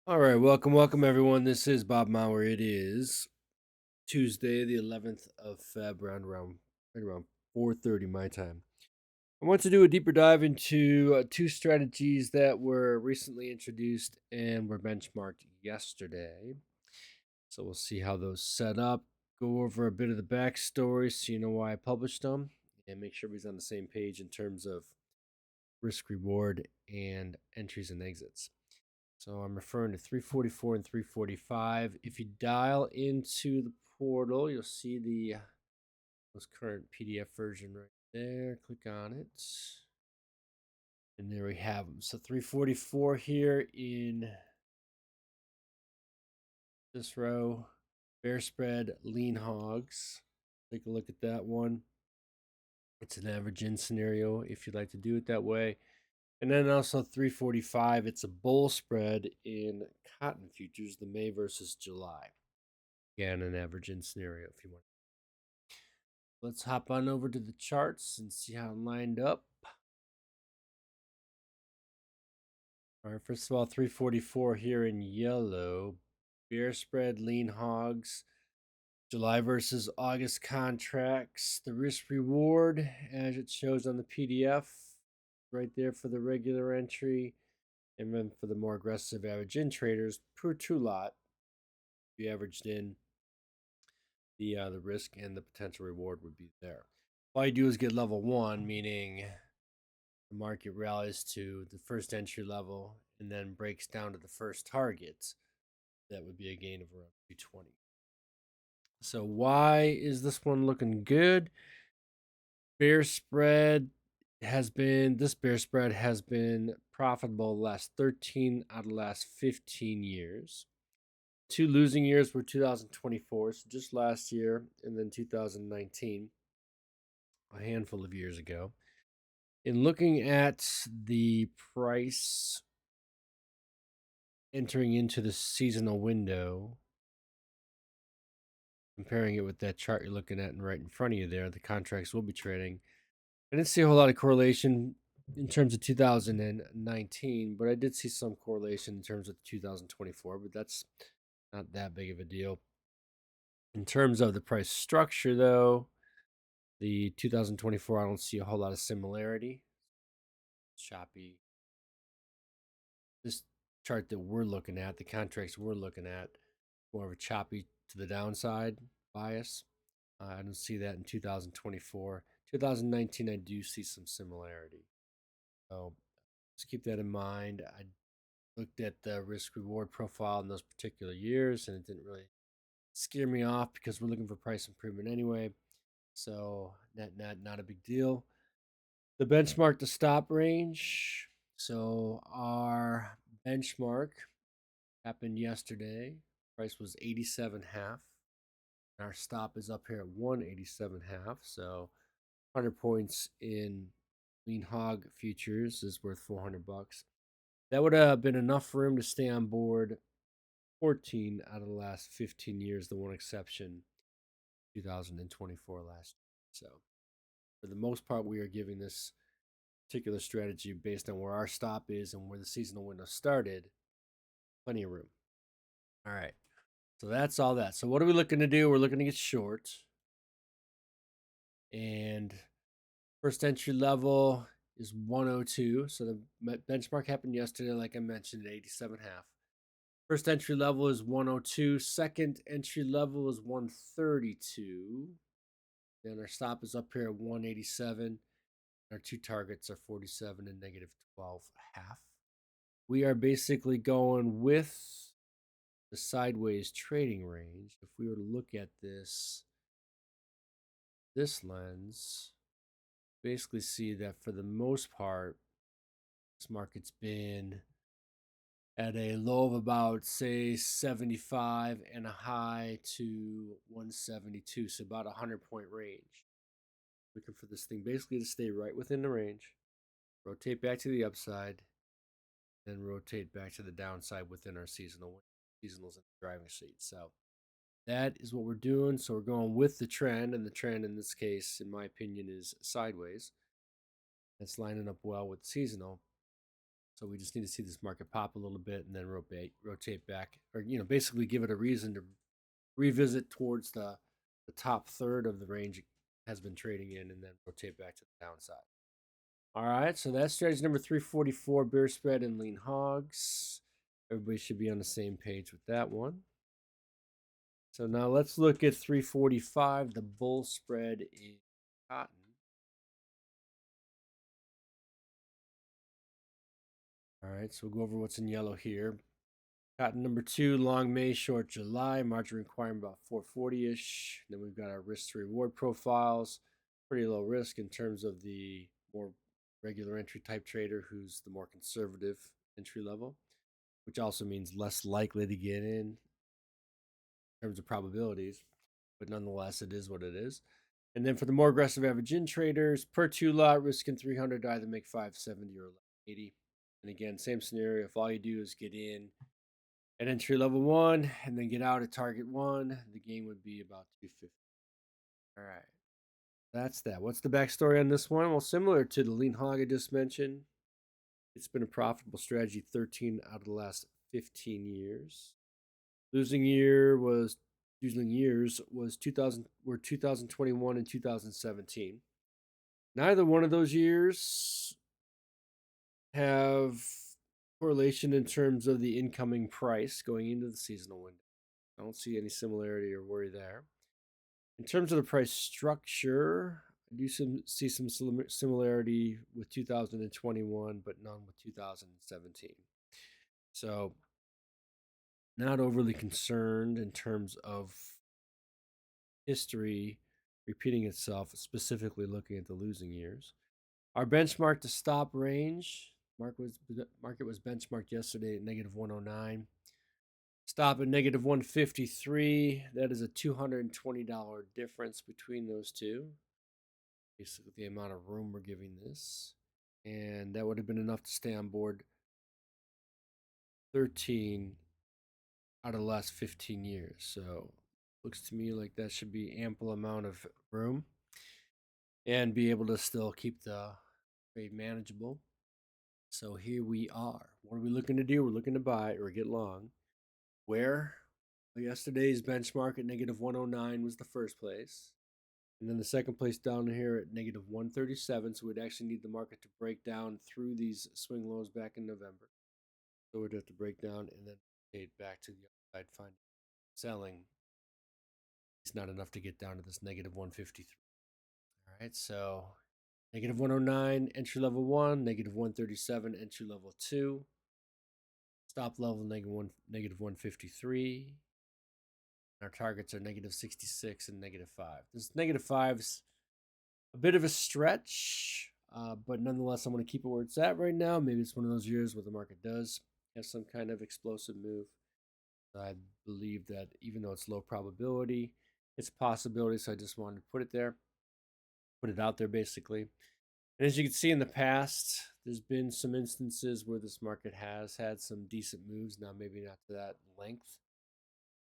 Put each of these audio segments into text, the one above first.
All right, welcome everyone. This is Bob Mauer. It is Tuesday, the 11th of Feb, right around 4:30 my time. I want to do a deeper dive into two strategies that were recently introduced and were benchmarked yesterday. So we'll see how those set up. Go over a bit of the backstory so you know why I published them, and make sure everybody's on the same page in terms of risk reward and entries and exits. So I'm referring to 344 and 345. If you dial into the portal, you'll see the most current PDF version right there. Click on it. And there we have them. So 344 here in this row. Bear spread, lean hogs. Take a look at that one. It's an average in scenario if you'd like to do it that way. And then also 345, it's a bull spread in cotton futures, the May versus July. Again, an average in scenario if you want. Let's hop on over to the charts and see how it lined up. All right, first of all, 344 here in yellow. Bear spread, lean hogs. July versus August contracts. The risk reward, as it shows on the PDF, right there for the regular entry. And then for the more aggressive average in traders, per two lot, you averaged in the risk and the potential reward would be there. All you do is get level one, meaning the market rallies to the first entry level and then breaks down to the first target. That would be a gain of around 220. So why is this one looking good? Bear spread this bear spread has been profitable the last 13 out of the last 15 years. Two losing years were 2024, so just last year, and then 2019, a handful of years ago. In looking at the price entering into the seasonal window, comparing it with that chart you're looking at and right in front of you there, the contracts will be trading. I didn't see a whole lot of correlation in terms of 2019, but I did see some correlation in terms of 2024, but that's not that big of a deal. In terms of the price structure, though, the 2024, I don't see a whole lot of similarity. Choppy. This chart that we're looking at, the contracts we're looking at, more of a choppy to the downside bias. I don't see that in 2024. 2019, I do see some similarity. So just keep that in mind. I looked at the risk reward profile in those particular years, and it didn't really scare me off because we're looking for price improvement anyway. So net, not a big deal. The benchmark to stop range. So our benchmark happened yesterday. Price was 87.5. Our stop is up here at 187.5. So 100 points in lean hog futures is worth 400 bucks. That would have been enough room to stay on board 14 out of the last 15 years, the one exception 2024 last year. So for the most part, we are giving this particular strategy based on where our stop is and where the seasonal window started. Plenty of room. All right. So that's all that. So what are we looking to do? We're looking to get short. And first entry level is 102. So the benchmark happened yesterday, like I mentioned, at 87.5. First entry level is 102. Second entry level is 132. Then our stop is up here at 187. Our two targets are 47 and negative 12 half. We are basically going with the sideways trading range. If we were to look at this lens, basically see that for the most part, this market's been at a low of about, say, 75 and a high to 172, so about a 100-point range. Looking for this thing basically to stay right within the range, rotate back to the upside, then rotate back to the downside within our seasonals in the driving seat. So that is what we're doing. So we're going with the trend, and the trend in this case, in my opinion, is sideways. That's lining up well with seasonal. So we just need to see this market pop a little bit and then rotate back, or basically give it a reason to revisit towards the top third of the range it has been trading in, and then rotate back to the downside. All right, so that's strategy number 344, bear spread and lean hogs. Everybody should be on the same page with that one. So now let's look at 345, the bull spread in cotton. All right, so we'll go over what's in yellow here. Cotton number 2, long May, short July, margin requirement about 440-ish. Then we've got our risk to reward profiles. Pretty low risk in terms of the more regular entry type trader who's the more conservative entry level, which also means less likely to get in terms of probabilities. But nonetheless, it is what it is. And then for the more aggressive average in traders, per 2 lot, risking 300 to either make 570 or 80. And again, same scenario. If all you do is get in at entry level 1 and then get out at target 1, the gain would be about 250. All right, that's that. What's the backstory on this one? Well, similar to the lean hog I just mentioned, it's been a profitable strategy 13 out of the last 15 years. Losing years was 2021 and 2017. Neither one of those years have correlation in terms of the incoming price going into the seasonal window. I don't see any similarity or worry there. In terms of the price structure, I do see some similarity with 2021, but none with 2017. So, not overly concerned in terms of history repeating itself, specifically looking at the losing years. Our benchmark to stop range, market was benchmarked yesterday at negative 109. Stop at negative 153. That is a $220 difference between those two. Basically, the amount of room we're giving this. And that would have been enough to stay on board 13 out of the last 15 years. So, looks to me like that should be ample amount of room and be able to still keep the trade manageable. So here we are. What are we looking to do? We're looking to buy or get long. Where? Well, yesterday's benchmark at negative 109 was the first place. And then the second place down here at negative 137. So we'd actually need the market to break down through these swing lows back in November. So we'd have to break down and then fade back to the upside, find selling. It's not enough to get down to this negative 153. All right, so negative 109, entry level 1, negative 137, entry level 2. Stop level negative 153. Our targets are negative 66 and negative 5. This negative 5's a bit of a stretch, but nonetheless, I'm going to keep it where it's at right now. Maybe it's one of those years where the market does have some kind of explosive move. I believe that even though it's low probability, it's a possibility. So I just wanted to put it out there basically. And as you can see in the past, there's been some instances where this market has had some decent moves. Now, maybe not to that length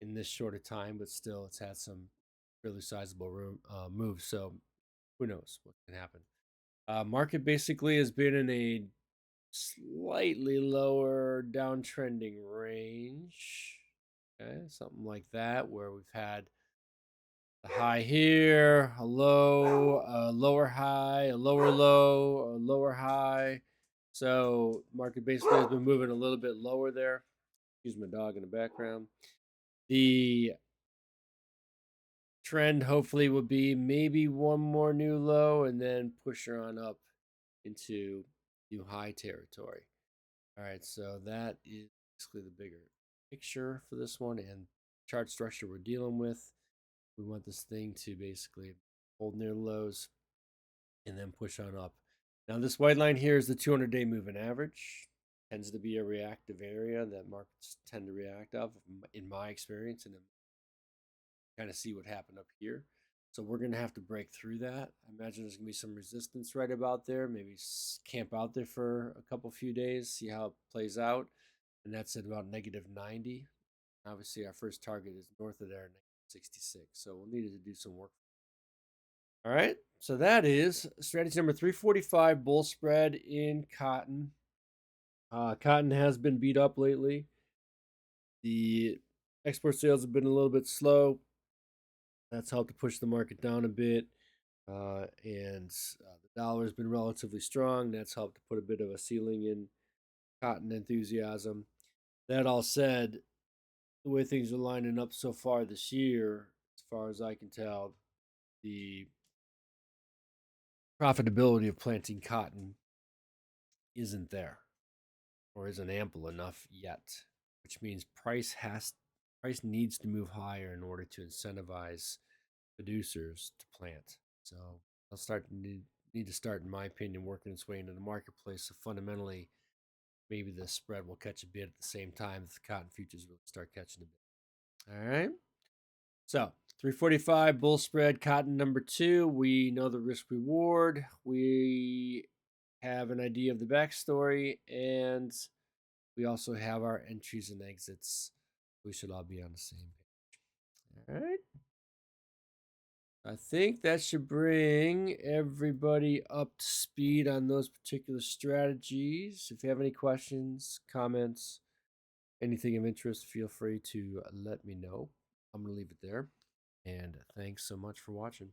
in this short of time, but still, it's had some really sizable moves. So, who knows what can happen? Market basically has been in a slightly lower downtrending range. Okay, something like that, where we've had a high here, a low, a lower high, a lower low, a lower high. So market basically has been moving a little bit lower there. Excuse my dog in the background. The trend hopefully will be maybe one more new low and then push her on up into new high territory. All right, so that is basically the bigger picture for this one and chart structure we're dealing with. We want this thing to basically hold near lows and then push on up. Now, this white line here is the 200-day moving average. Tends to be a reactive area that markets tend to react off, in my experience, and then kind of see what happened up here. So we're going to have to break through that. I imagine there's going to be some resistance right about there. Maybe camp out there for a couple few days, see how it plays out. And that's at about negative 90. Obviously, our first target is north of there, 66. So we'll need to do some work. All right. So that is strategy number 345, bull spread in cotton. Cotton has been beat up lately. The export sales have been a little bit slow. That's helped to push the market down a bit. And the dollar has been relatively strong. That's helped to put a bit of a ceiling in cotton enthusiasm. That all said, the way things are lining up so far this year, as far as I can tell, the profitability of planting cotton isn't there or isn't ample enough yet, which means price needs to move higher in order to incentivize producers to plant. So they'll need to start, in my opinion, working its way into the marketplace. So fundamentally, maybe the spread will catch a bid at the same time that the cotton futures really start catching a bid. All right. So 345 bull spread cotton number 2. We know the risk reward. We have an idea of the backstory, and we also have our entries and exits. We should all be on the same page. All right. I think that should bring everybody up to speed on those particular strategies. If you have any questions, comments, anything of interest, feel free to let me know. I'm going to leave it there. And thanks so much for watching.